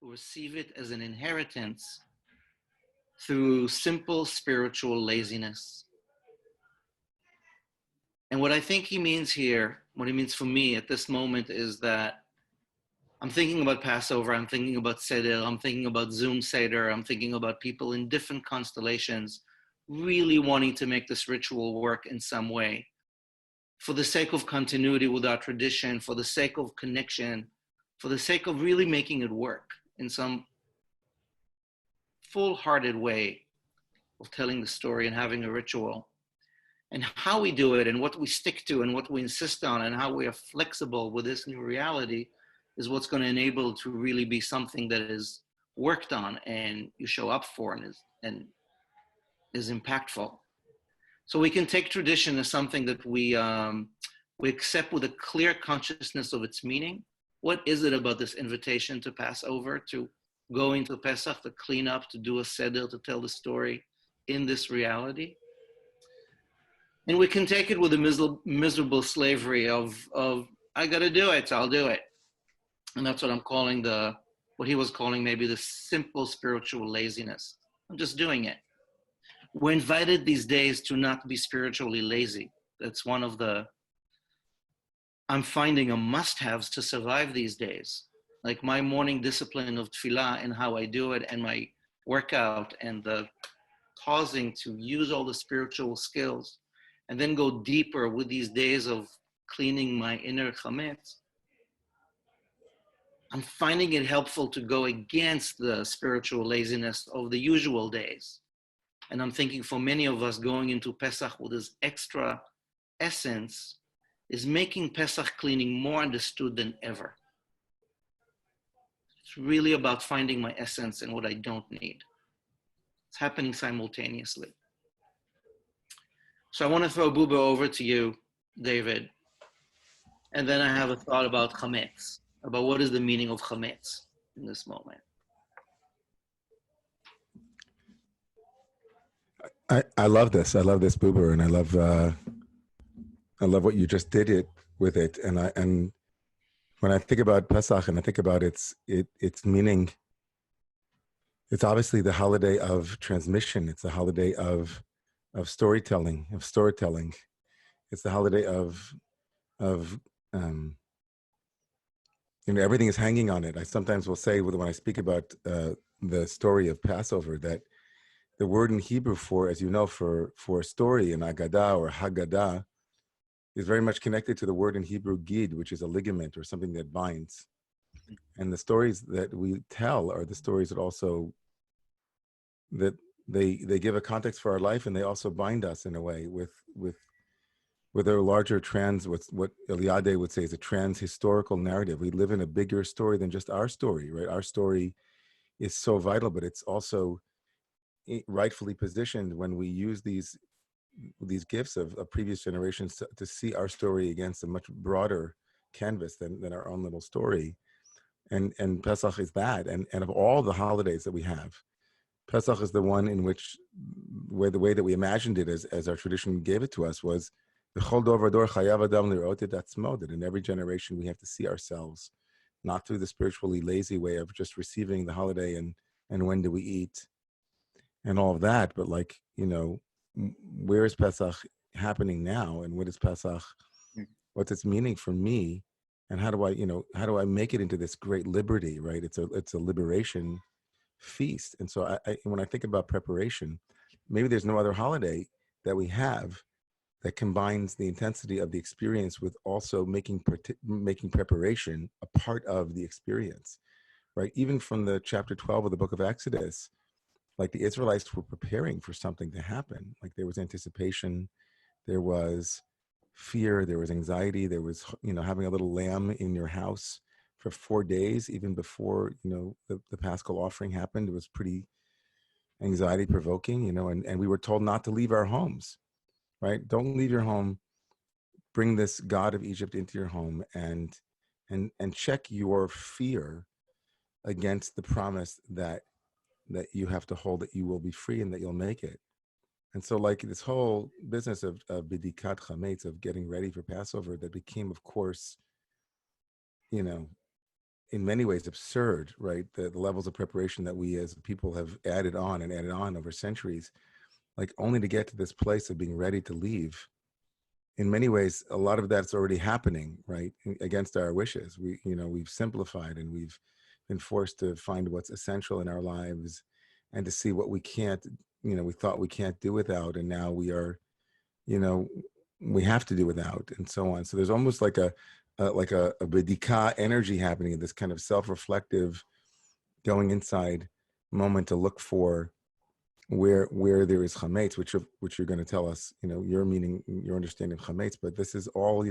receive it as an inheritance through simple spiritual laziness. And what I think he means here, what he means for me at this moment, is that I'm thinking about Passover, I'm thinking about Seder, I'm thinking about Zoom Seder, I'm thinking about people in different constellations really wanting to make this ritual work in some way for the sake of continuity with our tradition, for the sake of connection, for the sake of really making it work in some full-hearted way of telling the story and having a ritual. And how we do it and what we stick to and what we insist on and how we are flexible with this new reality is what's going to enable it to really be something that is worked on and you show up for and is impactful. So we can take tradition as something that we accept with a clear consciousness of its meaning. What is it about this invitation to Passover, to go into Pesach, to clean up, to do a seder, to tell the story in this reality? And we can take it with a miserable slavery of I got to do it, so I'll do it. And that's what I'm calling what he was calling maybe the simple spiritual laziness. I'm just doing it. We're invited these days to not be spiritually lazy. That's one of I'm finding a must-haves to survive these days. Like my morning discipline of tefillah and how I do it and my workout and the pausing to use all the spiritual skills and then go deeper with these days of cleaning my inner chametz. I'm finding it helpful to go against the spiritual laziness of the usual days. And I'm thinking for many of us going into Pesach with this extra essence is making Pesach cleaning more understood than ever. It's really about finding my essence and what I don't need. It's happening simultaneously. So I want to throw Buba over to you, David. And then I have a thought about chametz, about what is the meaning of chametz in this moment. I love this. I love this, Buber, and I love what you just did with it. And when I think about Pesach and I think about its meaning, it's obviously the holiday of transmission. It's the holiday of storytelling. It's the holiday of everything is hanging on it. I sometimes will say when I speak about the story of Passover that the word in Hebrew for, as you know, for story in Agadah or Haggadah is very much connected to the word in Hebrew gid, which is a ligament or something that binds. And the stories that we tell are the stories that also that they give a context for our life, and they also bind us in a way with a larger what Eliade would say is a trans-historical narrative. We live in a bigger story than just our story, right? Our story is so vital, but it's also rightfully positioned when we use these gifts of previous generations to see our story against a much broader canvas than our own little story. And Pesach is that. And of all the holidays that we have, Pesach is the one in which, where the way that we imagined it as our tradition gave it to us was, that in every generation we have to see ourselves, not through the spiritually lazy way of just receiving the holiday and when do we eat and all of that, but where is Pesach happening now, and what is Pesach? What's its meaning for me, and how do I make it into this great liberty? Right? It's a liberation feast, and so when I think about preparation, maybe there's no other holiday that we have that combines the intensity of the experience with also making preparation a part of the experience. Right? Even from the chapter 12 of the book of Exodus. Like the Israelites were preparing for something to happen. Like there was anticipation, there was fear, there was anxiety, there was, having a little lamb in your house for 4 days, even before, the Paschal offering happened. It was pretty anxiety provoking, and we were told not to leave our homes, right? Don't leave your home. Bring this God of Egypt into your home and check your fear against the promise that you have to hold, that you will be free and that you'll make it. And so like this whole business of bidikat chametz, of getting ready for Passover, that became, of course, in many ways absurd, right? The levels of preparation that we as people have added on over centuries, like only to get to this place of being ready to leave. In many ways, a lot of that's already happening, right? Against our wishes. We've simplified and we've been forced to find what's essential in our lives and to see what we can't, we thought we can't do without. And now we are, you know, we have to do without, and so on. So there's almost like a bedika energy happening in this kind of self-reflective going inside moment to look for where there is chametz, which you're going to tell us, your understanding of chametz. But this is all,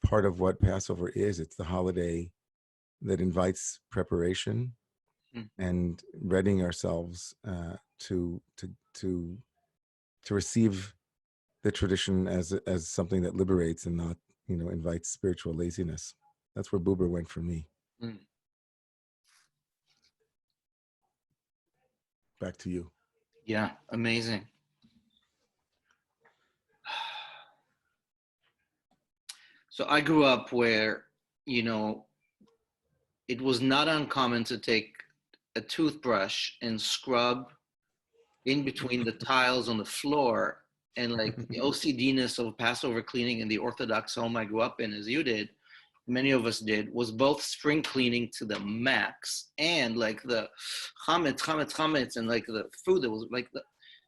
part of what Passover is. It's the holiday that invites preparation and readying ourselves to receive the tradition as something that liberates and not, invites spiritual laziness. That's where Buber went for me. Back to you. Yeah, amazing. So I grew up where, it was not uncommon to take a toothbrush and scrub in between the tiles on the floor. And like the OCD-ness of Passover cleaning in the Orthodox home I grew up in, as you did, many of us did, was both spring cleaning to the max and like the chametz, and like the food that was like it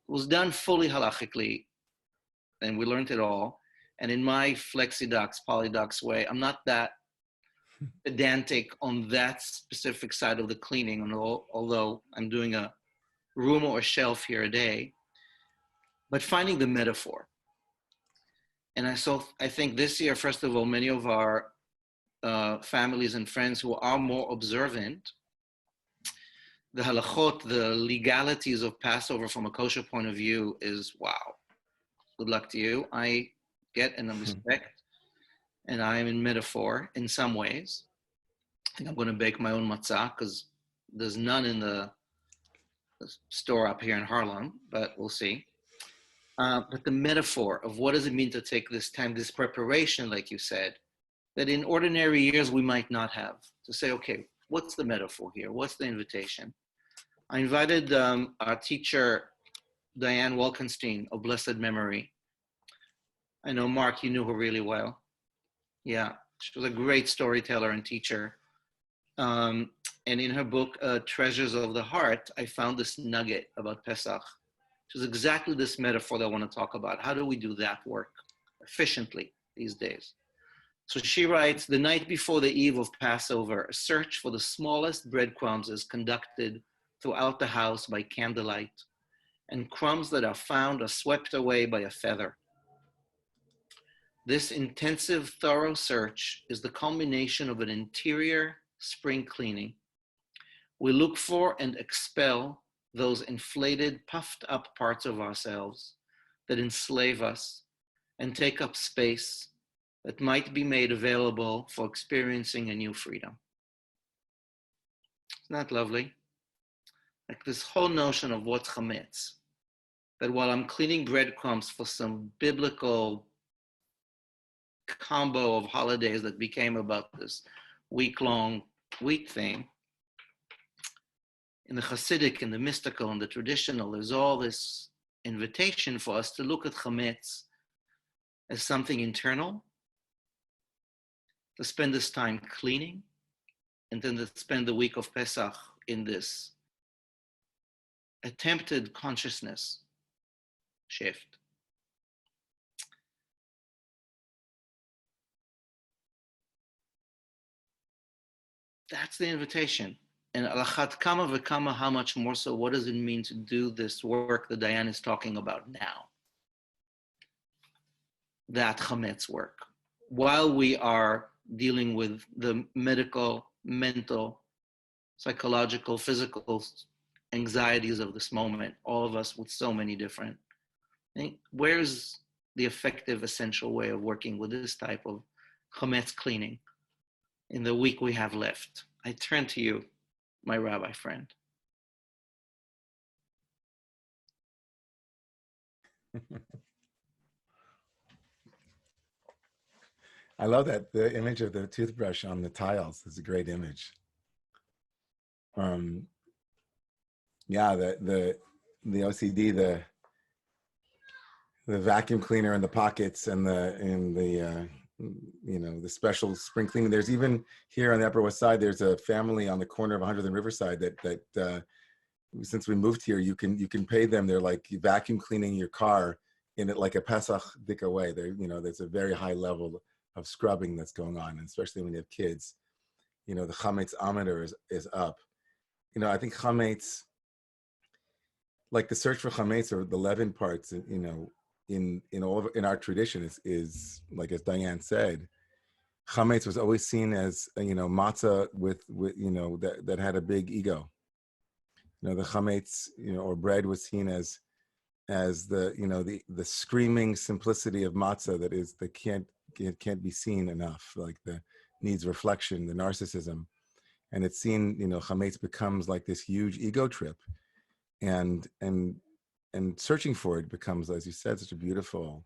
was done fully halachically, and we learned it all. And in my flexidox, polydox way, I'm not that pedantic on that specific side of the cleaning, although I'm doing a room or a shelf here a day, but finding the metaphor. And I think this year, first of all, many of our families and friends who are more observant, the halachot, the legalities of Passover from a kosher point of view is wow. Good luck to you. I get and I respect, and I am in metaphor in some ways. I think I'm going to bake my own matzah because there's none in the store up here in Harlem, but we'll see. But the metaphor of what does it mean to take this time, this preparation, like you said, that in ordinary years we might not have, to say, okay, what's the metaphor here? What's the invitation? I invited our teacher, Diane Wolkenstein, of blessed memory. I know, Mark, you knew her really well. Yeah, she was a great storyteller and teacher. And in her book, Treasures of the Heart, I found this nugget about Pesach, which is exactly this metaphor that I want to talk about. How do we do that work efficiently these days? So she writes, the night before the eve of Passover, a search for the smallest breadcrumbs is conducted throughout the house by candlelight, and crumbs that are found are swept away by a feather. This intensive, thorough search is the culmination of an interior spring cleaning. We look for and expel those inflated, puffed up parts of ourselves that enslave us and take up space that might be made available for experiencing a new freedom. Isn't that lovely? Like this whole notion of what's chametz, that while I'm cleaning breadcrumbs for some biblical combo of holidays that became about this week-long wheat thing, in the Hasidic, in the mystical, and the traditional, there's all this invitation for us to look at chametz as something internal, to spend this time cleaning, and then to spend the week of Pesach in this attempted consciousness shift. That's the invitation. And alachat kama v'kama, how much more so, what does it mean to do this work that Diane is talking about now? That chametz work. While we are dealing with the medical, mental, psychological, physical anxieties of this moment, all of us with so many different things, where's the effective, essential way of working with this type of chametz cleaning in the week we have left? I turn to you, my rabbi friend. I love that. The image of the toothbrush on the tiles is a great image. Um, yeah, the OCD, the vacuum cleaner in the pockets and the special spring cleaning. There's even here on the Upper West Side, there's a family on the corner of 100th and Riverside that since we moved here, you can pay them. They're like vacuum cleaning your car in it like a Pesach dika way. There's a very high level of scrubbing that's going on, and especially when you have kids. The chametz ometer is up. I think chametz, like the search for chametz or the leaven parts, in our tradition is like, as Diane said, chametz was always seen as matzah with that had a big ego. The chametz or bread was seen as the screaming simplicity of matzah that can't be seen enough, like the needs reflection, the narcissism. And it's seen, chametz becomes like this huge ego trip, and searching for it becomes, as you said, such a beautiful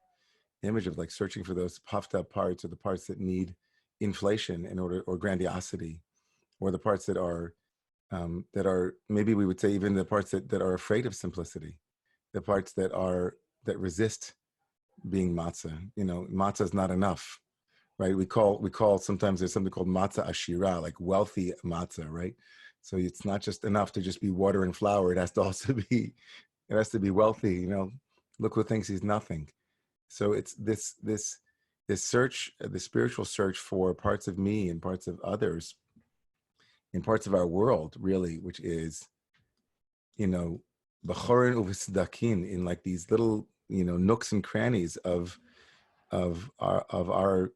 image of like searching for those puffed up parts, or the parts that need inflation or grandiosity, or the parts that are maybe we would say even the parts that are afraid of simplicity, the parts that resist being matzah. Matzah is not enough, right? We call sometimes there's something called matzah ashira, like wealthy matzah, right? So it's not just enough to just be water and flour. It has to be wealthy. Look who thinks he's nothing. So it's this search, the spiritual search for parts of me and parts of others in parts of our world, really, which is, b'chorin uv'sdakin, in like these little, nooks and crannies of our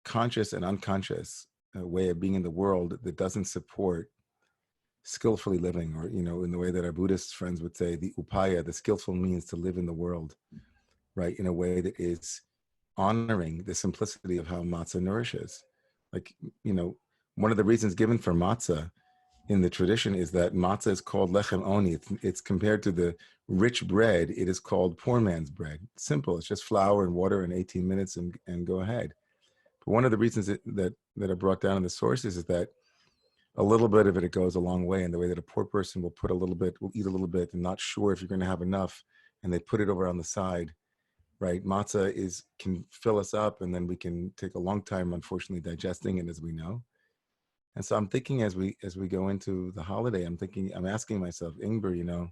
conscious and unconscious way of being in the world that doesn't support skillfully living, or in the way that our Buddhist friends would say, the upaya, the skillful means to live in the world, right, in a way that is honoring the simplicity of how matzah nourishes. Like, one of the reasons given for matzah in the tradition is that matzah is called lechem oni. It's compared to the rich bread. It is called poor man's bread. It's simple. It's just flour and water in 18 minutes and go ahead. But one of the reasons that are brought down in the sources is that a little bit of it goes a long way, in the way that a poor person will eat a little bit and not sure if you're going to have enough, and they put it over on the side, right? Matzah can fill us up, and then we can take a long time, unfortunately, digesting it, as we know. And so I'm thinking, as we go into the holiday, I'm asking myself, Ingber,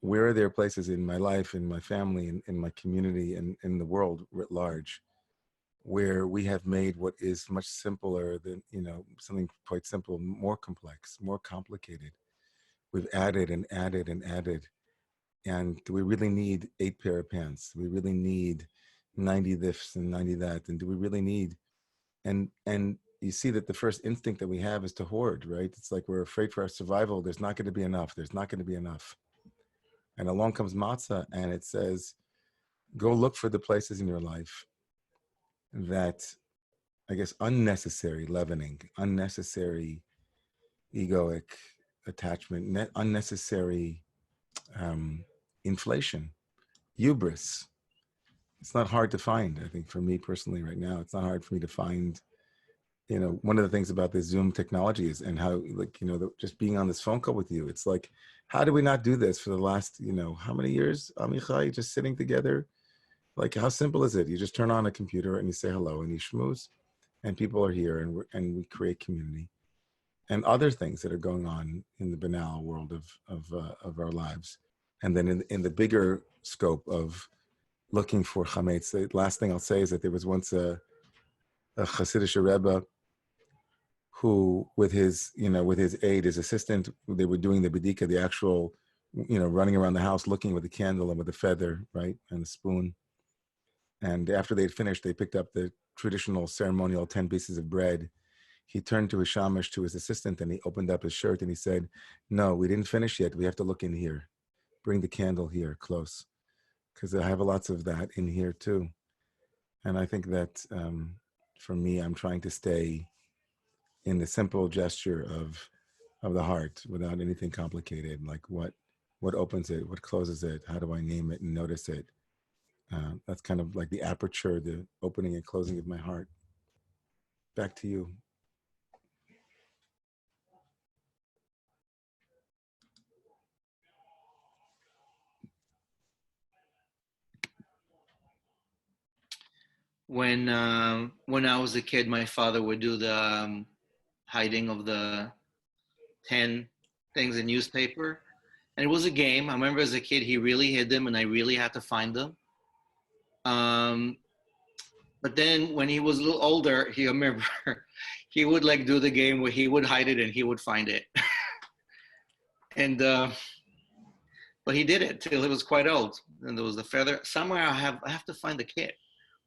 where are there places in my life, in my family, in my community, and in the world writ large, where we have made what is much simpler than, something quite simple, more complex, more complicated. We've added and added and added. And do we really need 8 pair of pants? Do we really need 90 this and 90 that? And do we really need, and you see that the first instinct that we have is to hoard, right? It's like we're afraid for our survival. There's not going to be enough. There's not going to be enough. And along comes matzah, and it says, go look for the places in your life that, I guess, unnecessary leavening, unnecessary egoic attachment, unnecessary inflation, hubris. It's not hard to find. I think for me personally right now, it's not hard for me to find, one of the things about this Zoom technology is, and how, like, just being on this phone call with you, it's like, how do we not do this for the last, how many years, Amichai, just sitting together? Like, how simple is it? You just turn on a computer and you say hello and you schmooze, and people are here, and we create community, and other things that are going on in the banal world of our lives. And then in the bigger scope of looking for chametz, the last thing I'll say is that there was once a Hasidic Rebbe who, with his aide, his assistant, they were doing the bedika, the actual, running around the house looking with a candle and with a feather, right, and a spoon. And after they'd finished, they picked up the traditional ceremonial 10 pieces of bread. He turned to his shamash, to his assistant, and he opened up his shirt and he said, no, we didn't finish yet. We have to look in here. Bring the candle here close, because I have lots of that in here too. And I think that for me, I'm trying to stay in the simple gesture of the heart, without anything complicated, like what opens it, what closes it, how do I name it and notice it, That's kind of like the aperture, the opening and closing of my heart. Back to you. When I was a kid, my father would do the hiding of the 10 things in newspaper. And it was a game. I remember as a kid, he really hid them and I really had to find them. But then when he was a little older, he, I remember he would like do the game where he would hide it and he would find it. And but he did it till he was quite old. And there was the feather. Somewhere I have to find the kit.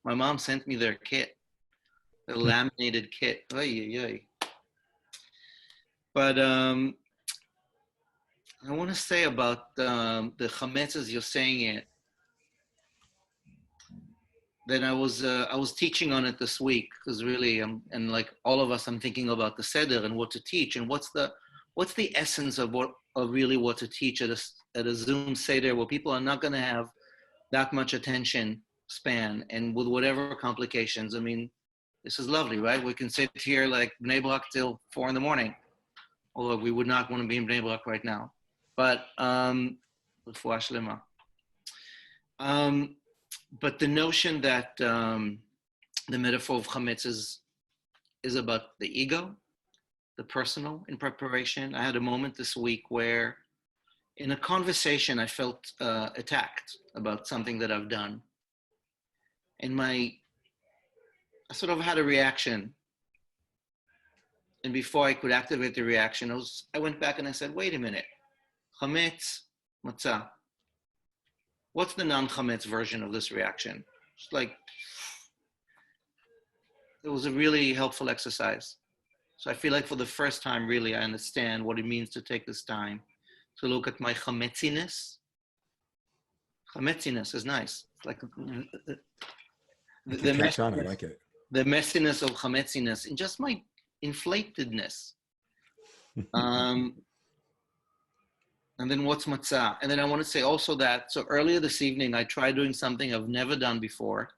My mom sent me their kit, the laminated kit. Oy, oy, oy. But I want to say about the chametz as you're saying it. Then I was teaching on it this week because really, and like all of us, I'm thinking about the seder and what to teach and what's the essence of what to teach at a Zoom seder where people are not going to have that much attention span and with whatever complications. I mean, this is lovely, right? We can sit here like Bnei Brak till 4 a.m. Although we would not want to be in Bnei Brak right now. But but the notion that the metaphor of chametz is about the ego, the personal in preparation. I had a moment this week where in a conversation I felt attacked about something that I've done. And I sort of had a reaction. And before I could activate the reaction, I went back and I said, wait a minute, chametz, matzah. What's the non-chametz version of this reaction? It's like, it was a really helpful exercise. So I feel like for the first time, really, I understand what it means to take this time to look at my chametziness. Chametziness is nice. It's like Catch on, I like it. The messiness of chametziness and just my inflatedness. And then what's matzah? And then I want to say also that, so earlier this evening, I tried doing something I've never done before,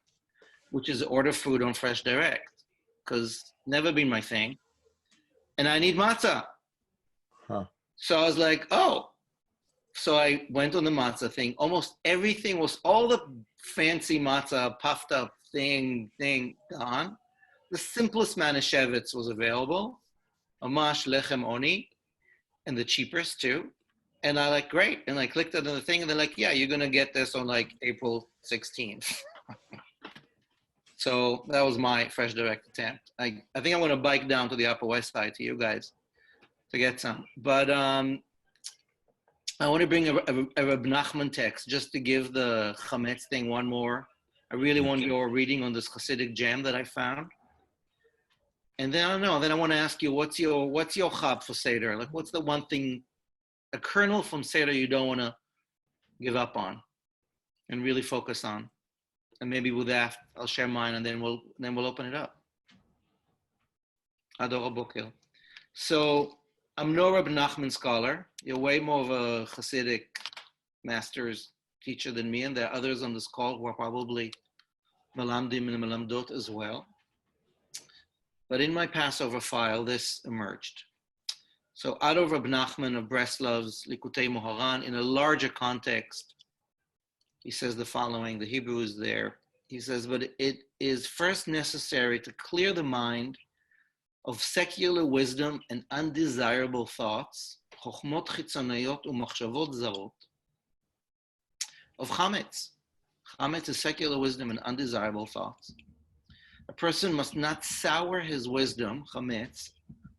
which is order food on Fresh Direct, because never been my thing. And I need matzah. Huh. So I was like, oh. So I went on the matzah thing. Almost everything was, all the fancy matzah, puffed up thing gone. The simplest manischewitz was available. Amash, lechem, oni, and the cheapest too. And I like, great. And I clicked on the thing and they're like, yeah, you're going to get this on like April 16th. So that was my Fresh Direct attempt. I think I'm going to bike down to the Upper West Side to you guys to get some. But I want to bring a Reb Nachman text just to give the chametz thing one more. I really want your reading on this Hasidic gem that I found. And then I don't know. Then I want to ask you, what's your chab for Seder? Like, what's the one thing, a kernel from Seder you don't want to give up on and really focus on? And maybe with that, I'll share mine, and then we'll open it up. Ador Bokel. So I'm no Reb Nachman scholar. You're way more of a Hasidic master's teacher than me, and there are others on this call who are probably Melamdim and Melamdot as well. But in my Passover file, this emerged. So Ador Reb Nachman of Breslov's Likutei Moharan, in a larger context, he says the following, the Hebrew is there. He says, but it is first necessary to clear the mind of secular wisdom and undesirable thoughts, chokhmot chitzonayot umachshavot zarot, of chametz. Chametz is secular wisdom and undesirable thoughts. A person must not sour his wisdom, chametz,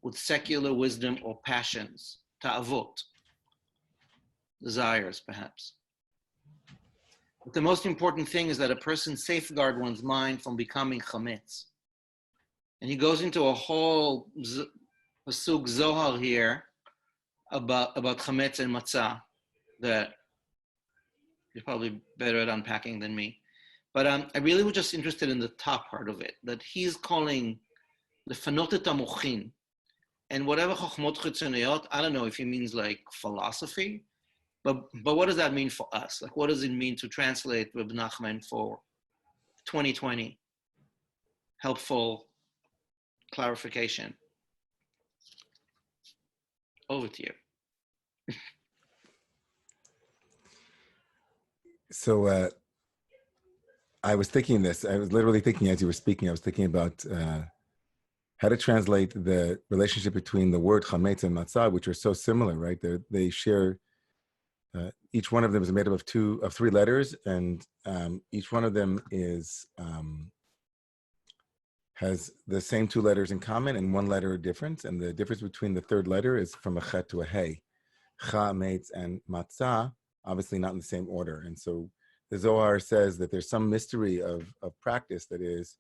with secular wisdom or passions, ta'avot, desires perhaps. But the most important thing is that a person safeguard one's mind from becoming chametz. And he goes into a whole pasuk Zohar here about chametz and matzah that you're probably better at unpacking than me. But I really was just interested in the top part of it, that he's calling lefanot et hamochin. And whatever chokhmot chitzoniyot, I don't know if he means like philosophy, But what does that mean for us? Like, what does it mean to translate Reb Nachman for 2020? Helpful clarification. Over to you. So I was thinking this. I was literally thinking as you were speaking. I was thinking about how to translate the relationship between the word chametz and matzah, which are so similar, right? They share. Each one of them is made up of three letters, and each one of them has the same two letters in common and one letter difference. And the difference between the third letter is from a chet to a hey. Chametz and matzah, obviously not in the same order. And so the Zohar says that there's some mystery of practice that is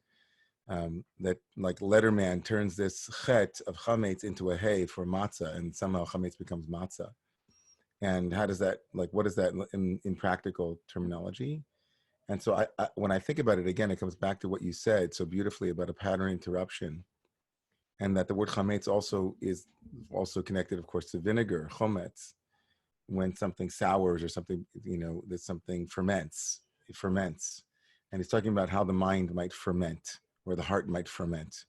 that like Letterman turns this chet of chametz into a hey for matzah, and somehow chametz becomes matzah. And how does that, like, what is that in practical terminology? And so when I think about it again, it comes back to what you said so beautifully about a pattern interruption, and that the word chametz is also connected, of course, to vinegar, chometz. When something sours or something, that something ferments, it ferments. And he's talking about how the mind might ferment, or the heart might ferment.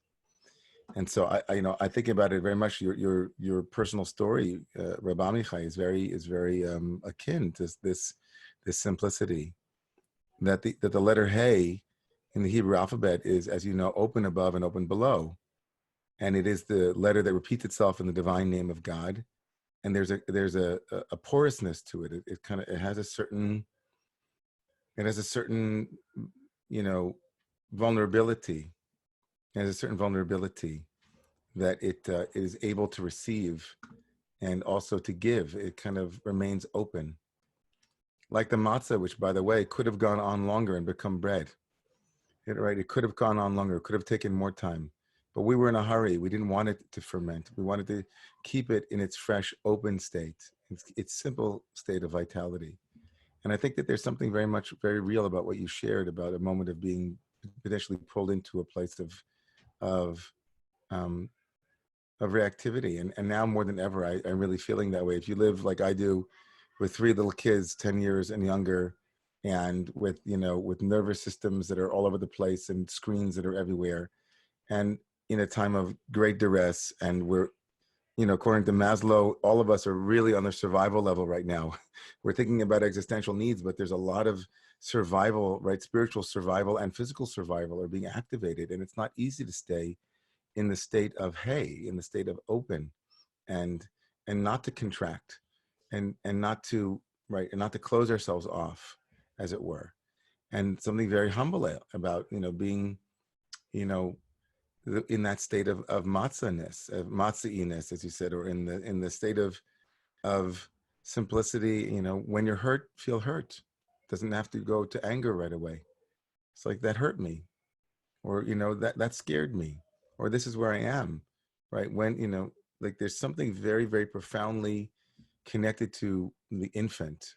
And so I think about it very much. Your personal story, Rabbi Amichai, is very akin to this simplicity. That the letter Hey in the Hebrew alphabet is, as you know, open above and open below, and it is the letter that repeats itself in the divine name of God. And there's a porousness to it. It has a certain vulnerability. It has a certain vulnerability that it is able to receive and also to give. It kind of remains open. Like the matzah, which, by the way, could have gone on longer and become bread. It could have gone on longer. It could have taken more time. But we were in a hurry. We didn't want it to ferment. We wanted to keep it in its fresh, open state, its simple state of vitality. And I think that there's something very real about what you shared about a moment of being potentially pulled into a place of reactivity. And now more than ever, I'm really feeling that way. If you live like I do with three little kids, 10 years and younger, and with nervous systems that are all over the place and screens that are everywhere, and in a time of great duress, and we're, according to Maslow, all of us are really on the survival level right now. We're thinking about existential needs, but there's a lot of survival, right? Spiritual survival and physical survival are being activated, and it's not easy to stay in the state of hey, in the state of open, and not to contract, and not to close ourselves off, as it were. And something very humble about being in that state of matzah-ness, of matzah-iness, as you said, or in the state of simplicity. When you're hurt, feel hurt. Doesn't have to go to anger right away. It's like, that hurt me, or that scared me, or this is where I am, right? When like, there's something very, very profoundly connected to the infant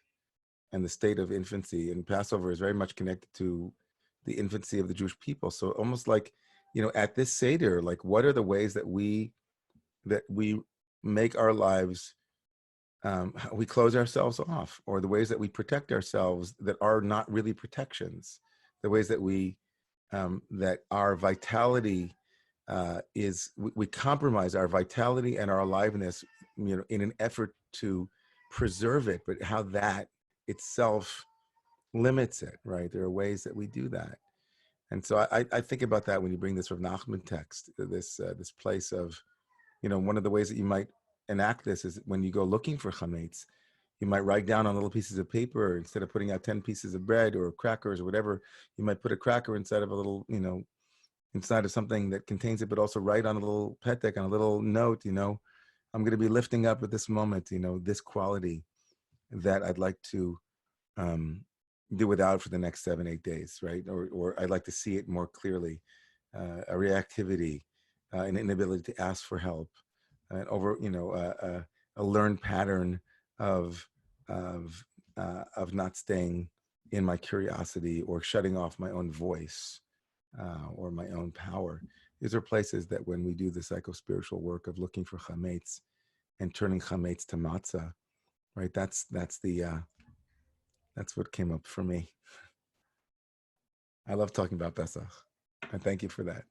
and the state of infancy, and Passover is very much connected to the infancy of the Jewish people. So almost like, at this Seder, like, what are the ways that we make our lives, we close ourselves off, or the ways that we protect ourselves that are not really protections, the ways that that our vitality we compromise our vitality and our aliveness, in an effort to preserve it, but how that itself limits it, right? There are ways that we do that. And so I think about that when you bring this Rav Nachman text, this place of, one of the ways that you might enact this is when you go looking for chametz, you might write down on little pieces of paper, instead of putting out 10 pieces of bread or crackers or whatever, you might put a cracker inside of a little, inside of something that contains it, but also write on a little petek, on a little note, I'm going to be lifting up at this moment, this quality that I'd like to do without for the next 7-8 days, right? Or I'd like to see it more clearly, a reactivity, an inability to ask for help, and a learned pattern of not staying in my curiosity, or shutting off my own voice, or my own power. These are places that when we do the psycho-spiritual work of looking for chametz and turning chametz to matzah, right? That's what came up for me. I love talking about Pesach. And thank you for that.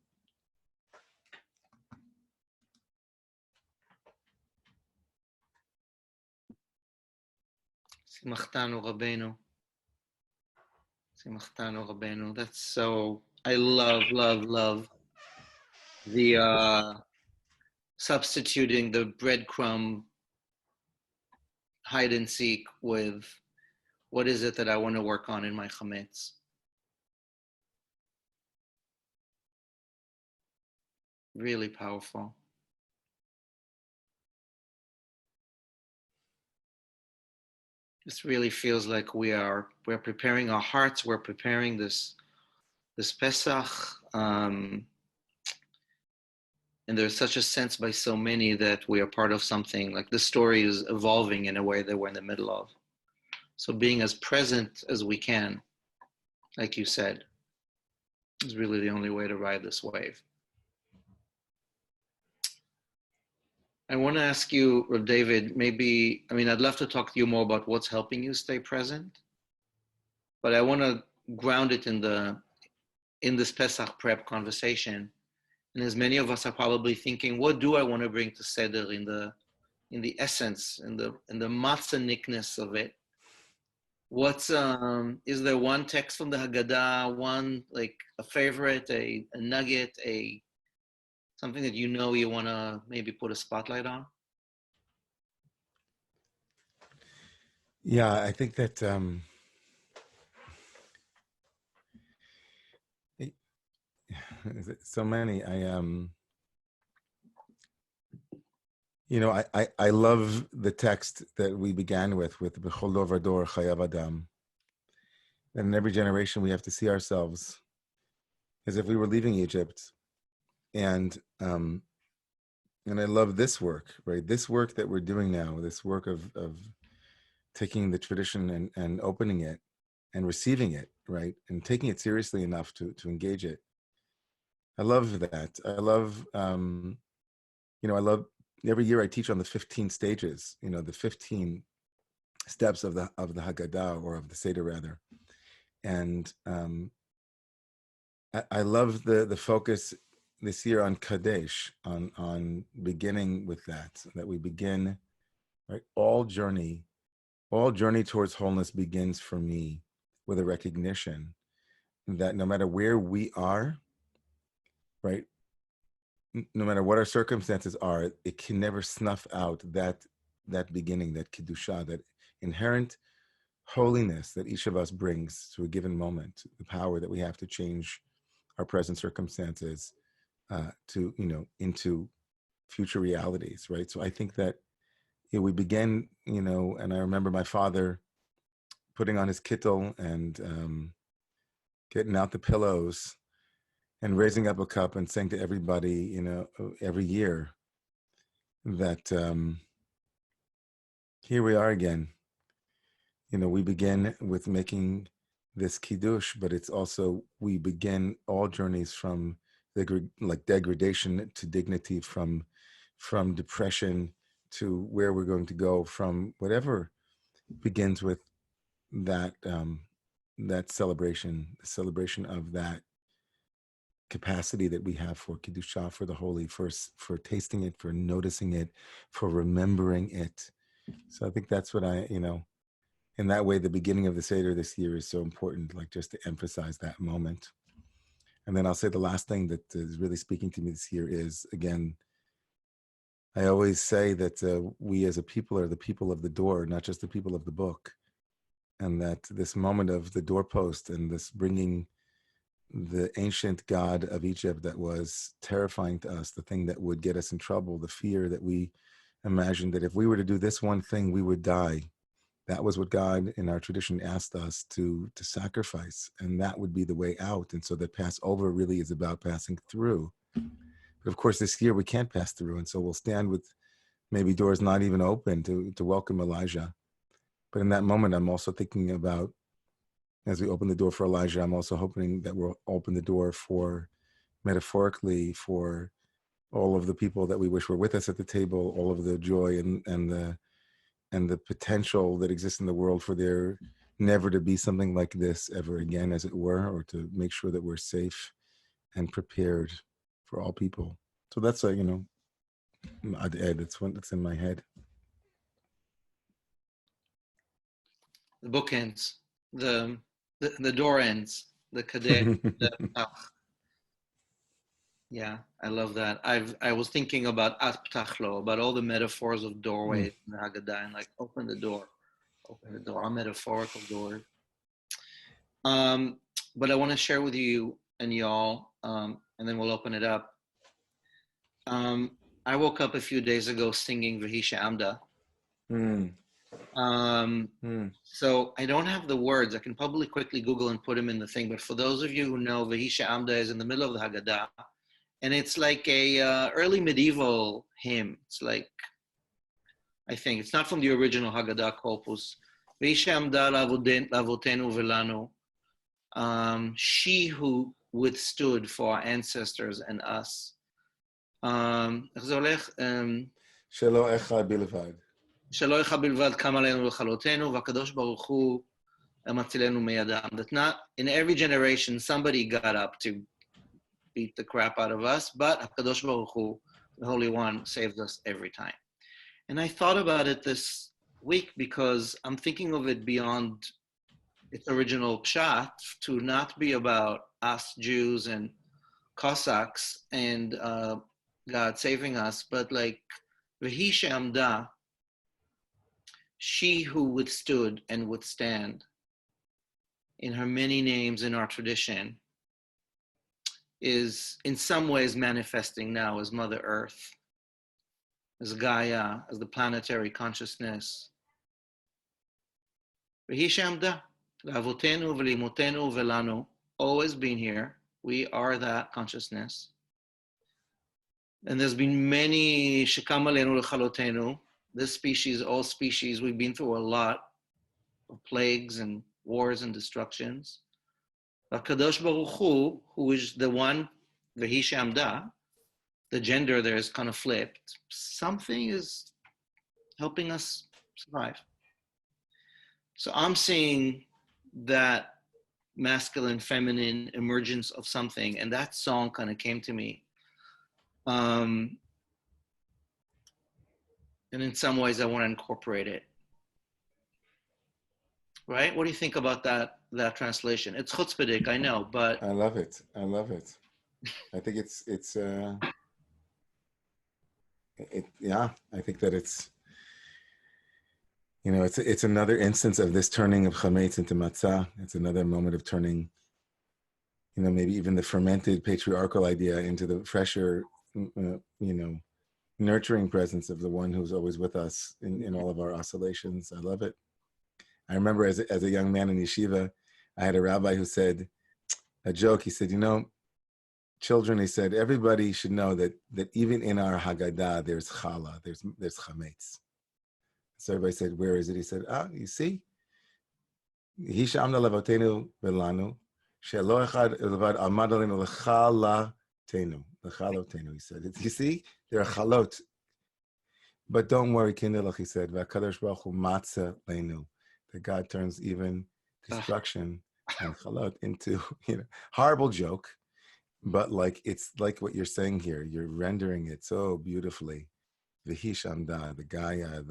Simachtanu Rabbeinu. Simachtanu Rabbeinu. That's so, I love the substituting the breadcrumb hide and seek with what is it that I want to work on in my chametz. Really powerful. This really feels like we're preparing our hearts. We're preparing this Pesach, and there's such a sense by so many that we are part of something. Like the story is evolving in a way that we're in the middle of. So being as present as we can, like you said, is really the only way to ride this wave. I want to ask you, Rav David, maybe, I mean, I'd love to talk to you more about what's helping you stay present, but I want to ground it in this Pesach prep conversation. And as many of us are probably thinking, what do I want to bring to Seder in the essence, in the matzahnikness of it? What's is there one text from the Haggadah, one like a favorite, a nugget, something that you know you want to maybe put a spotlight on? Yeah, I think that so many. I love the text that we began with B'chol Dor Vador Chayav Adam. And in every generation, we have to see ourselves as if we were leaving Egypt. And I love this work, right? This work that we're doing now, this work of taking the tradition and opening it and receiving it, right? And taking it seriously enough to engage it. I love that. I love, I love every year I teach on the 15 stages, the 15 steps of the Haggadah, or of the Seder rather. And I love the focus this year on Kadesh, on beginning with that we begin, right? All journey towards wholeness begins for me with a recognition that no matter where we are, right, no matter what our circumstances are, it can never snuff out that beginning, that Kedusha, that inherent holiness that each of us brings to a given moment, the power that we have to change our present circumstances into future realities, right? So I think that we begin, and I remember my father putting on his kittel and getting out the pillows and raising up a cup and saying to everybody, every year that here we are again. We begin with making this kiddush, but it's also, we begin all journeys from degradation to dignity, from depression to where we're going to go, from whatever begins with that that celebration of that capacity that we have for Kiddusha, for the holy, for tasting it, for noticing it, for remembering it. So I think that's what in that way, the beginning of the Seder this year is so important, like just to emphasize that moment. And then I'll say the last thing that is really speaking to me this year is, again, I always say that we as a people are the people of the door, not just the people of the book. And that this moment of the doorpost and this bringing the ancient God of Egypt that was terrifying to us, the thing that would get us in trouble, the fear that we imagined that if we were to do this one thing, we would die. That was what God in our tradition asked us to sacrifice, and that would be the way out. And so that Passover really is about passing through. But of course, this year we can't pass through, and so we'll stand with maybe doors not even open to welcome Elijah. But in that moment, I'm also thinking about, as we open the door for Elijah, I'm also hoping that we'll open the door for, metaphorically, for all of the people that we wish were with us at the table, all of the joy and the the potential that exists in the world for there never to be something like this ever again, as it were, or to make sure that we're safe and prepared for all people. So that's I'd add, it's one that's in my head. The bookends, the door ends, the kadeh. Yeah, I love that. I was thinking about Atptachlo, about all the metaphors of doorways in the Haggadah, and like open the door, all metaphorical doors. But I want to share with you and y'all, and then we'll open it up. I woke up a few days ago singing Vahisha Amda. So I don't have the words. I can probably quickly Google and put them in the thing. But for those of you who know, Vahisha Amda is in the middle of the Haggadah. And it's like a early medieval hymn. It's like, I think, it's not from the original Haggadah corpus. Vahisha Amda lavotenu velanu. She who withstood for our ancestors and us. איך זה הולך? שלא אחד בלבד. שלא אחד בלבד קם עלינו לכלותנו, והקדוש ברוך הוא מצילנו מידם. That not in every generation somebody got up to beat the crap out of us, but HaKadosh Baruch Hu, the Holy One, saved us every time. And I thought about it this week because I'm thinking of it beyond its original pshat, to not be about us Jews and Cossacks and God saving us, but like V'hi she'amda, she who withstood and withstand, in her many names in our tradition, is in some ways manifesting now as Mother Earth, as Gaia, as the planetary consciousness. V'hi she'amda, l'avotenu v'limotenu v'lanu, always been here. We are that consciousness. And there's been many shekam aleinu lechalotenu. This species, all species, we've been through a lot of plagues and wars and destructions. HaKadosh Baruch Hu, who is the one, V'hi she'amda, the gender there is kind of flipped. Something is helping us survive. So I'm seeing that masculine, feminine emergence of something, and that song kind of came to me. And in some ways, I want to incorporate it. Right? What do you think about that translation? It's chutzpahdik, I know, but I love it. I think I think that it's another instance of this turning of chametz into matzah. It's another moment of turning, maybe even the fermented patriarchal idea into the fresher, nurturing presence of the one who's always with us in all of our oscillations. I love it. I remember as a young man in yeshiva, I had a rabbi who said a joke. He said, children, he said, everybody should know that even in our Haggadah, there's challah, there's chametz. So everybody said, where is it? He said, you see? He she'amda lavotenu velanu, she'lo echad levad amad aleinu lechalotenu, he said. You see? There are chalot. But don't worry, kinderlich, he said, v'akadosh baruch hu matzah leinu, that God turns even destruction and chalot into, horrible joke, but like, it's like what you're saying here. You're rendering it so beautifully. V'hi she'amda, the Gaia,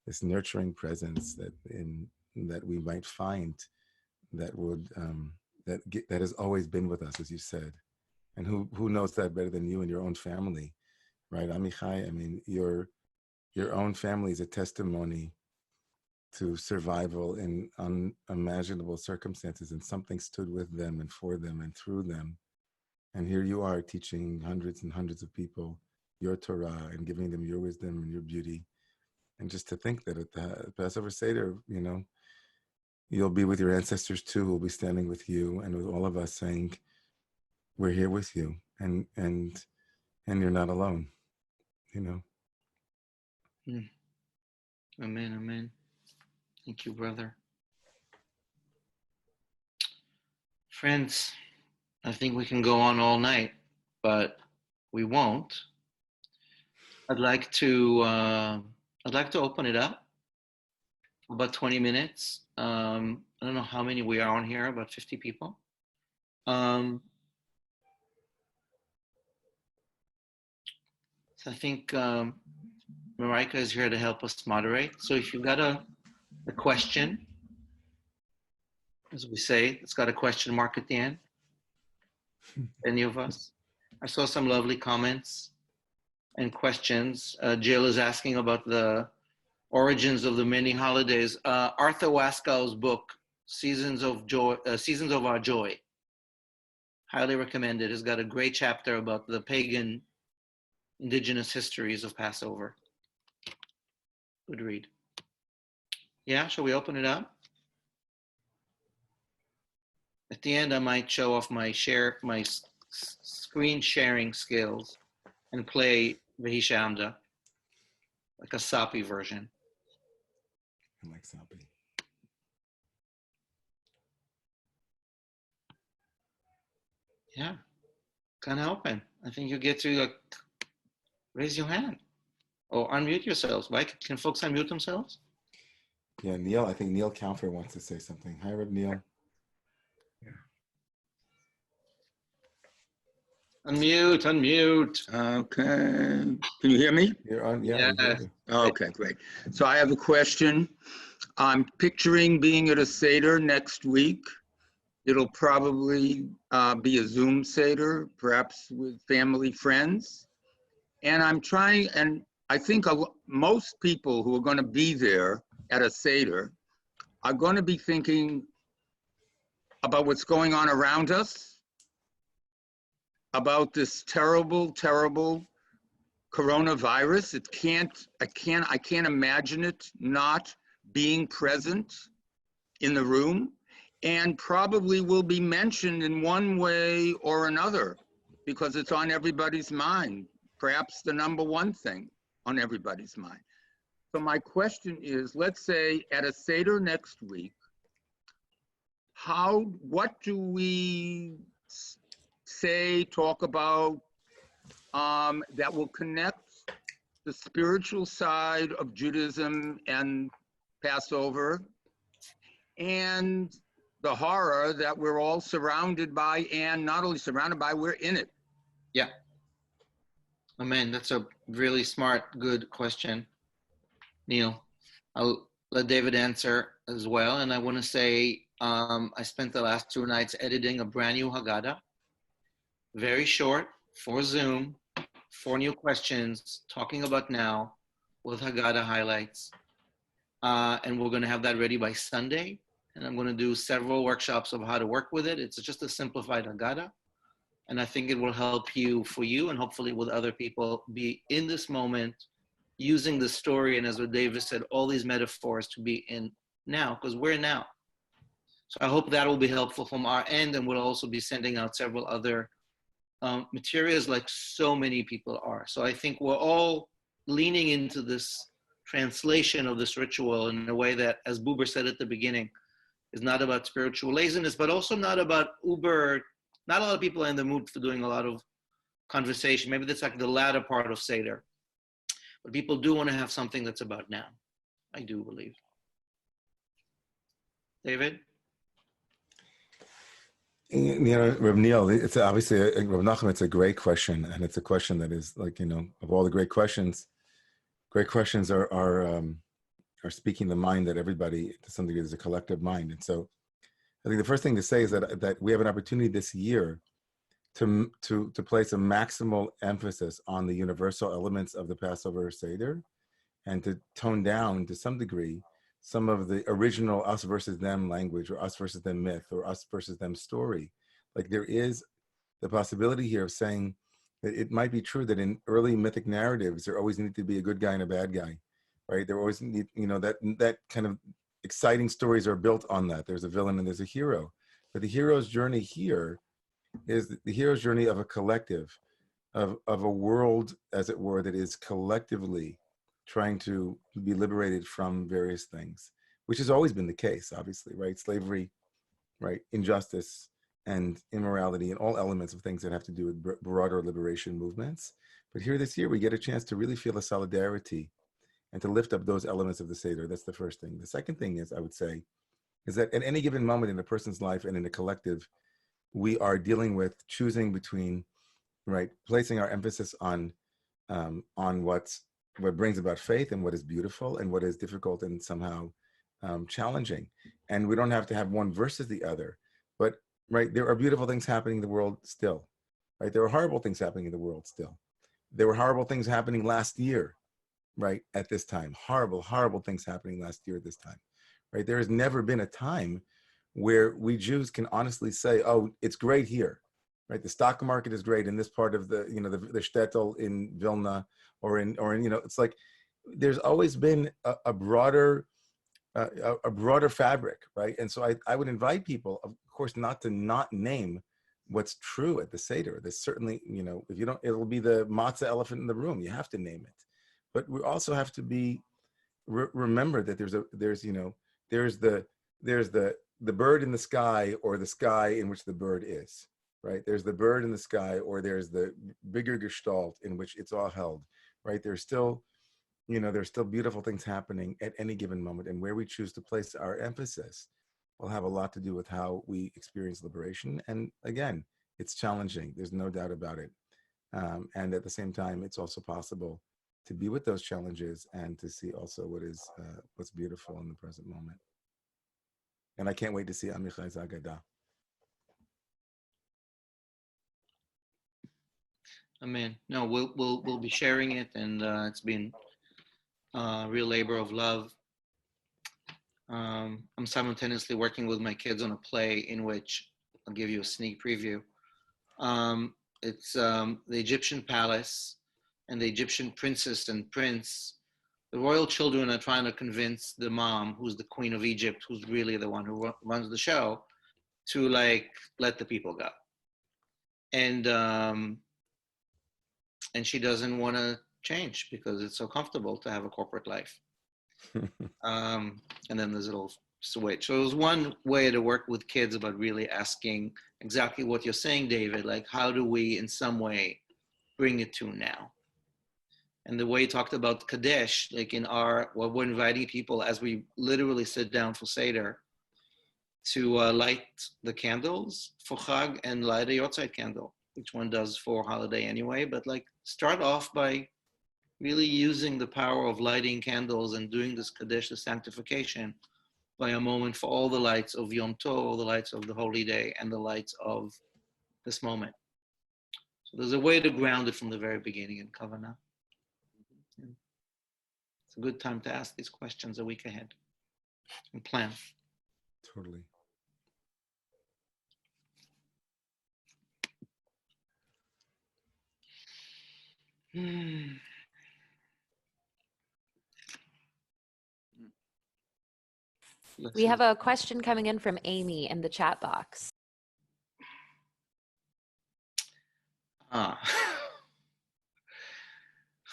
this nurturing presence that we might find that would that has always been with us, as you said, and who knows that better than you and your own family, right? Amichai, I mean, your own family is a testimony to survival in unimaginable circumstances, and something stood with them and for them and through them. And here you are teaching hundreds and hundreds of people your Torah and giving them your wisdom and your beauty. And just to think that at the Passover Seder, you'll be with your ancestors too, who'll be standing with you and with all of us saying, we're here with you, and you're not alone, Amen, amen. Thank you, brother. Friends, I think we can go on all night, but we won't. I'd like to open it up about 20 minutes. I don't know how many we are on here, about 50 people. So I think Marika is here to help us moderate. So if you've got a question, as we say, it's got a question mark at the end, any of us. I saw some lovely comments and questions. Jill is asking about the origins of the many holidays. Arthur Waskow's book, Seasons of Our Joy, highly recommended. It's got a great chapter about the pagan indigenous histories of Passover. Good read. Yeah, shall we open it up? At the end, I might show off my screen sharing skills and play Vehisha Amda, like a Sapi version. I like Sapi. Yeah, kind of open. I think you get to raise your hand or unmute yourselves. Right? Can folks unmute themselves? Yeah, Neil, I think Neil Calfer wants to say something. Hi, Reb Neil. Unmute. Okay. Can you hear me? You're on, yeah. We hear you. Okay, great. So I have a question. I'm picturing being at a Seder next week. It'll probably be a Zoom Seder, perhaps with family, friends. And I'm trying, and I think most people who are going to be there at a Seder are going to be thinking about what's going on around us, about this terrible, terrible coronavirus. I can't imagine it not being present in the room, and probably will be mentioned in one way or another because it's on everybody's mind, perhaps the number one thing on everybody's mind. So my question is, let's say at a Seder next week, what do we say, talk about, that will connect the spiritual side of Judaism and Passover and the horror that we're all surrounded by, and not only surrounded by, we're in it. Yeah. Amen. That's a really smart, good question, Neil. I'll let David answer as well. And I want to say I spent the last 2 nights editing a brand new Haggadah, very short, for Zoom, 4 new questions, talking about now, with Haggadah highlights. And we're going to have that ready by Sunday. And I'm going to do several workshops of how to work with it. It's just a simplified Haggadah. And I think it will help you, and hopefully with other people, be in this moment, using the story, and as what David said, all these metaphors to be in now, because we're now. So I hope that will be helpful from our end, and we'll also be sending out several other materials like so many people are. So I think we're all leaning into this translation of this ritual in a way that, as Buber said at the beginning, is not about spiritual laziness, but also not about not a lot of people are in the mood for doing a lot of conversation. Maybe that's like the latter part of Seder. But people do want to have something that's about now. I do believe. David? You know, Reb Neil, it's obviously, Reb Nachum, it's a great question. And it's a question that is like, you know, of all the great questions are speaking the mind that everybody, to some degree, is a collective mind. And so I think the first thing to say is that we have an opportunity this year to place a maximal emphasis on the universal elements of the Passover Seder, and to tone down to some degree some of the original us versus them language, or us versus them myth, or us versus them story. Like, there is the possibility here of saying that it might be true that in early mythic narratives, there always needed to be a good guy and a bad guy, right? There always need, you know, that kind of exciting stories are built on that. There's a villain and there's a hero. But the hero's journey here is the hero's journey of a collective, of a world, as it were, that is collectively trying to be liberated from various things, which has always been the case, obviously, right? Slavery, right? Injustice and immorality and all elements of things that have to do with broader liberation movements. But here this year, we get a chance to really feel a solidarity and to lift up those elements of the Seder. That's the first thing. The second thing is, I would say, is that at any given moment in a person's life and in a collective, we are dealing with choosing between, right, placing our emphasis on what brings about faith and what is beautiful and what is difficult and somehow challenging. And we don't have to have one versus the other, but right, there are beautiful things happening in the world still, right? There are horrible things happening in the world still. There were horrible things happening last year, right, at this time. Horrible, horrible things happening last year at this time, right? There has never been a time where we Jews can honestly say, oh, it's great here, right? The stock market is great in this part of the, the shtetl in Vilna, or in, it's like, there's always been a broader fabric, right? And so I would invite people, of course, not to not name what's true at the Seder. There's certainly, if you don't, it'll be the matzah elephant in the room. You have to name it. But we also have to be, remember that there's the bird in the sky, or the sky in which the bird is, right? There's the bird in the sky, or there's the bigger gestalt in which it's all held, right? There's still beautiful things happening at any given moment, and where we choose to place our emphasis will have a lot to do with how we experience liberation. And again, it's challenging. There's no doubt about it. And at the same time, it's also possible to be with those challenges and to see also what's beautiful in the present moment. And I can't wait to see Amichai's Agadah. Amen. No, we'll be sharing it, and it's been a real labor of love. I'm simultaneously working with my kids on a play in which I'll give you a sneak preview. It's the Egyptian palace, and the Egyptian princess and prince. The royal children are trying to convince the mom, who's the queen of Egypt, who's really the one who runs the show, to let the people go. And she doesn't want to change because it's so comfortable to have a corporate life. And then there's a little switch. So it was one way to work with kids about really asking exactly what you're saying, David, like how do we in some way bring it to now? And the way he talked about Kadesh, like we're inviting people as we literally sit down for Seder to light the candles for Chag and light a Yotzeit candle, which one does for holiday anyway, but start off by really using the power of lighting candles and doing this Kadesh, the sanctification, by a moment for all the lights of Yom Tov, all the lights of the holy day, and the lights of this moment. So there's a way to ground it from the very beginning in Kavanah. It's a good time to ask these questions a week ahead and plan. Totally. We have a question coming in from Amy in the chat box. Chad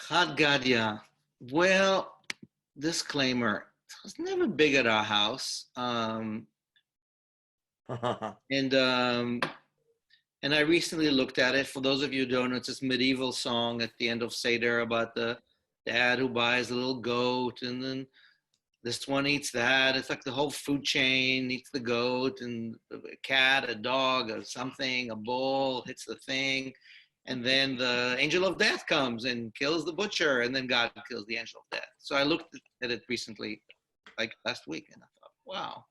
Gadya. Well, disclaimer, it was never big at our house. And I recently looked at it. For those of you who don't know, it's this medieval song at the end of Seder about the dad who buys a little goat, and then this one eats that. It's like the whole food chain eats the goat, and a cat, a dog, or something, a bull hits the thing. And then the angel of death comes and kills the butcher, and then God kills the angel of death. So I looked at it recently, like last week, and I thought, wow,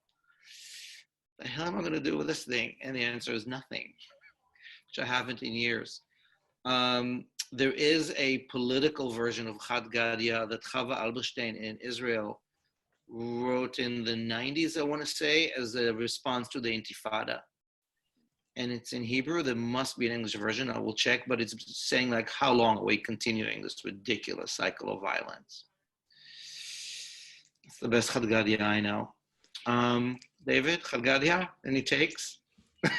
the hell am I going to do with this thing? And the answer is nothing, which I haven't in years. There is a political version of Chad Gadya that Chava Alberstein in Israel wrote in the 90s, I want to say, as a response to the Intifada. And it's in Hebrew. There must be an English version. I will check, but it's saying how long are we continuing this ridiculous cycle of violence? It's the best Chad Gadya I know. David, Chad Gadya, any takes? I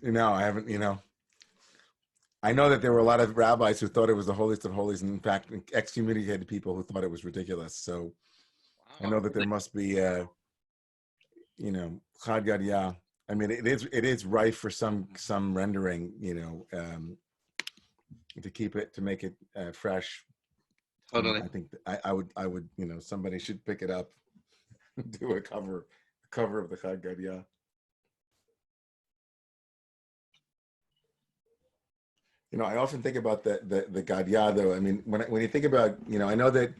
haven't, I know that there were a lot of rabbis who thought it was the holiest of holies, and in fact, excommunicated people who thought it was ridiculous. So I know that there must be, Chad Gadya. I mean, it is rife for some rendering, to keep it, to make it fresh. Totally. I think I would, somebody should pick it up, do a cover of the Chad Gadya. I often think about the Gadya, though. I mean, when you think about, I know that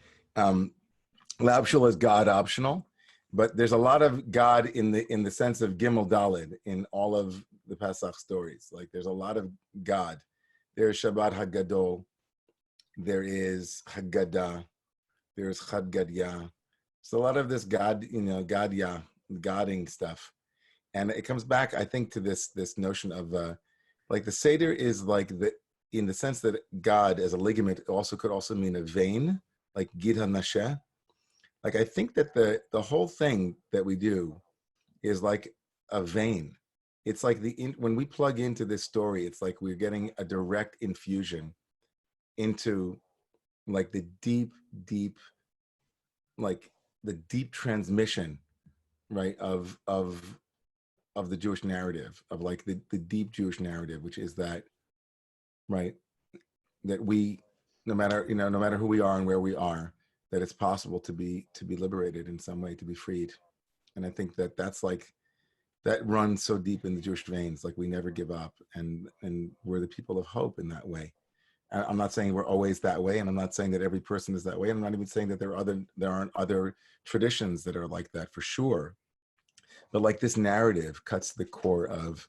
Labshul is God optional, but there's a lot of God in the sense of Gimel Dalid in all of the Pesach stories. Like there's a lot of God. There's Shabbat Hagadol. There is Haggadah. There's Chad Gadya. So a lot of this God, Gadya, godding stuff. And it comes back, I think, to this notion of like the Seder is like in the sense that God as a ligament could also mean a vein, like Gid HaNasheh. Like I think that the whole thing that we do is like a vein. It's like when we plug into this story, it's like we're getting a direct infusion into like the deep, like the deep transmission, right, of the Jewish narrative, of like the deep Jewish narrative, which is that, right, that we, no matter who we are and where we are, that it's possible to be liberated in some way, to be freed. And I think that's like, that runs so deep in the Jewish veins, like we never give up, and we're the people of hope in that way. I'm not saying we're always that way, and I'm not saying that every person is that way. I'm not even saying that there aren't other traditions that are like that, for sure. But like this narrative cuts to the core of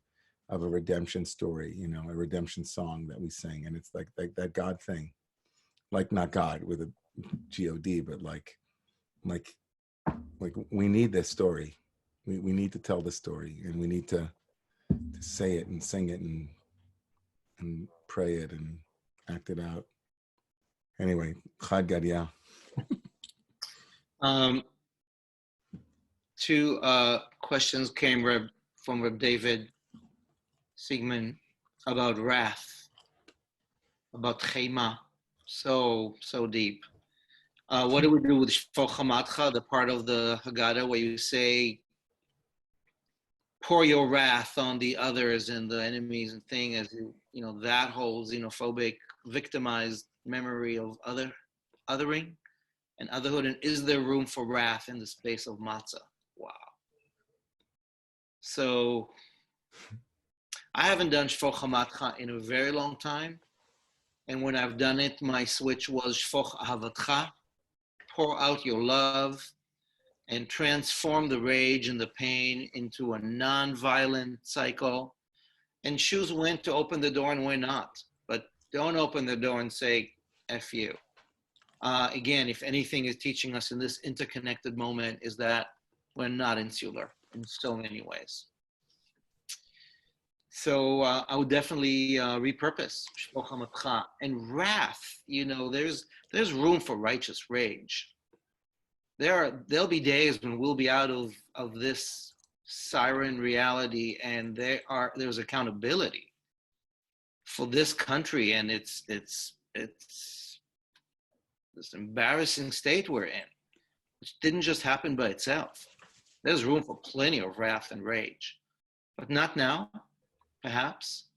a redemption story, a redemption song that we sing, and it's like that God thing, like not God with a G-O-D, but like we need this story. We need to tell this story, and we need to say it and sing it and pray it and act it out. Anyway, Chad Gadya. Two questions came from Reb David Siegman about wrath, about chema, so deep. What do we do with Shfoch Hamatcha, the part of the Haggadah where you say, pour your wrath on the others and the enemies and thing, as that whole xenophobic, victimized memory of othering and otherhood, and is there room for wrath in the space of matzah? Wow. So I haven't done Shfoch Hamatcha in a very long time, and when I've done it, my switch was Shfoch Ahavatcha, pour out your love and transform the rage and the pain into a non-violent cycle, and choose when to open the door and when not. But don't open the door and say, F you. Again, if anything is teaching us in this interconnected moment is that we're not insular in so many ways. So I would definitely repurpose Shpoch HaMatcha. And wrath, there's room for righteous rage. There'll be days when we'll be out of this siren reality, and there's accountability for this country and it's this embarrassing state we're in, which didn't just happen by itself. There's room for plenty of wrath and rage, but not now, perhaps,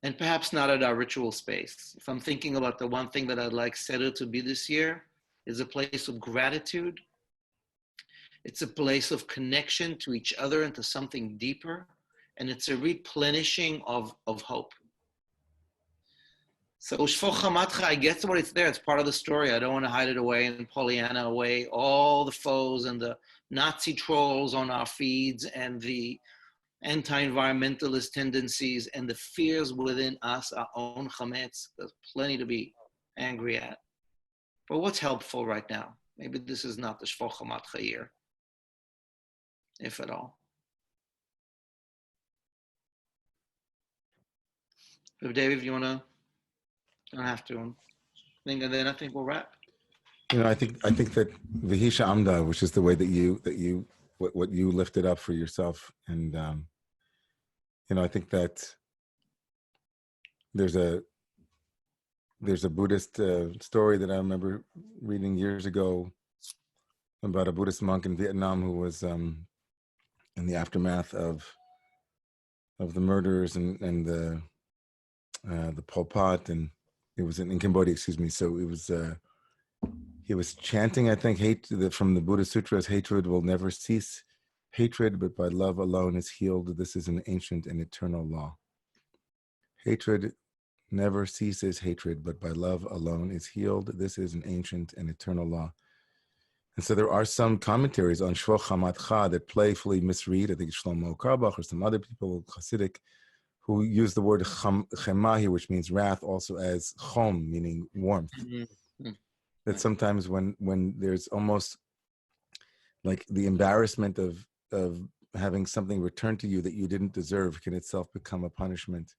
and perhaps not at our ritual space. If I'm thinking about the one thing that I'd like Seder to be this year, is a place of gratitude. It's a place of connection to each other and to something deeper, and it's a replenishing of hope. So Shfoch Hamatcha, I guess what it's there. It's part of the story. I don't want to hide it away and Pollyanna away all the foes and the Nazi trolls on our feeds and the anti-environmentalist tendencies and the fears within us, our own chametz. There's plenty to be angry at. But what's helpful right now? Maybe this is not the Shfoch Hamatcha year, if at all. If David, if you want to, you don't have to. And then I think we'll wrap. I think that Vihisha Amda, which is the way that what you lifted up for yourself, and I think that there's a Buddhist story that I remember reading years ago about a Buddhist monk in Vietnam who was in the aftermath of the murders and the Pol Pot, and It was in Cambodia, excuse me. So it was, he was chanting, I think, from the Buddha Sutras, hatred will never cease. Hatred, but by love alone is healed. This is an ancient and eternal law. Hatred never ceases, hatred, but by love alone is healed. This is an ancient and eternal law. And so there are some commentaries on Shvo Chamatcha that playfully misread. I think Shlomo Karbach or some other people, Hasidic, who use the word chemahi, which means wrath, also as chom, meaning warmth. Mm-hmm. That sometimes when there's almost like the embarrassment of having something returned to you that you didn't deserve can itself become a punishment.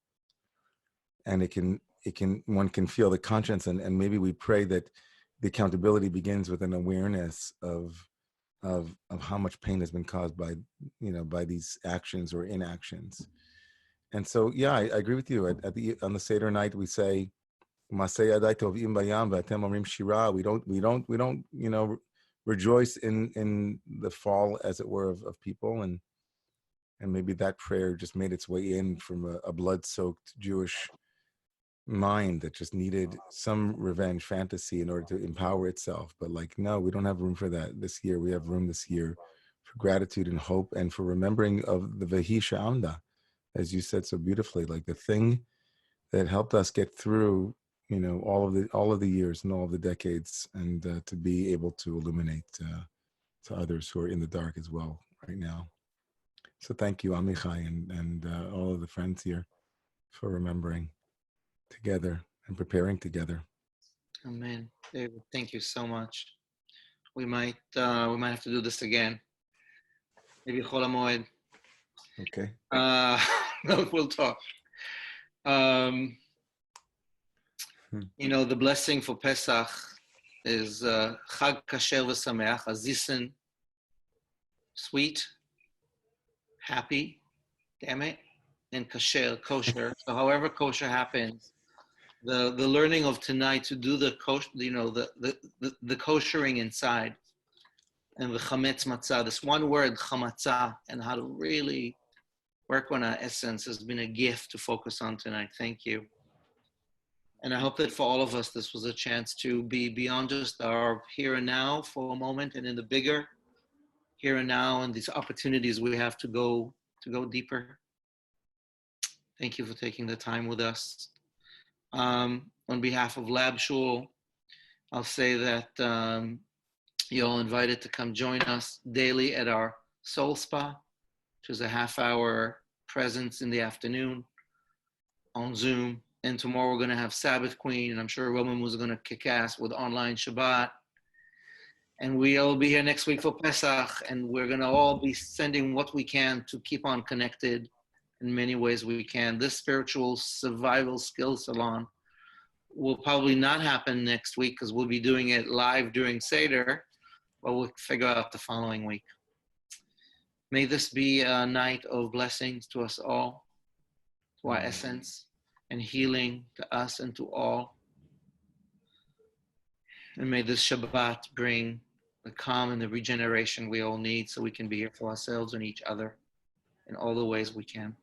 And one can feel the conscience, and maybe we pray that the accountability begins with an awareness of how much pain has been caused by these actions or inactions. And so, yeah, I agree with you. On the Seder night, we say, "Masei Yadai Tovim Bayam V'atem Omrim Shira." We don't rejoice in the fall, as it were, of people, and maybe that prayer just made its way in from a blood-soaked Jewish mind that just needed some revenge fantasy in order to empower itself. But no, we don't have room for that this year. We have room this year for gratitude and hope, and for remembering of the Vehi She'amda, as you said so beautifully, like the thing that helped us get through, all of the years and all of the decades, and to be able to illuminate to others who are in the dark as well right now. So thank you, Amichai, and all of the friends here for remembering together and preparing together. Amen. David, thank you so much. We might have to do this again. Maybe Chol HaMoed. Okay. We'll talk. The blessing for Pesach is Chag Kasher V'Sameach, Azisen, sweet, happy, damn it, and kasher, kosher. So however kosher happens, the learning of tonight to do the kosher, the koshering inside, and the chametz matzah, this one word chamatzah, and how to really work on our essence has been a gift to focus on tonight. Thank you. And I hope that for all of us, this was a chance to be beyond just our here and now for a moment, and in the bigger here and now, and these opportunities we have to go deeper. Thank you for taking the time with us. On behalf of Lab Shul, I'll say that you're all invited to come join us daily at our Soul Spa, which is a half-hour presence in the afternoon on Zoom. And tomorrow we're going to have Sabbath Queen, and I'm sure Roman was going to kick ass with online Shabbat. And we'll be here next week for Pesach, and we're going to all be sending what we can to keep on connected in many ways we can. This spiritual survival skills salon will probably not happen next week because we'll be doing it live during Seder, but we'll figure out the following week. May this be a night of blessings to us all, to our essence, and healing to us and to all. And may this Shabbat bring the calm and the regeneration we all need so we can be here for ourselves and each other in all the ways we can.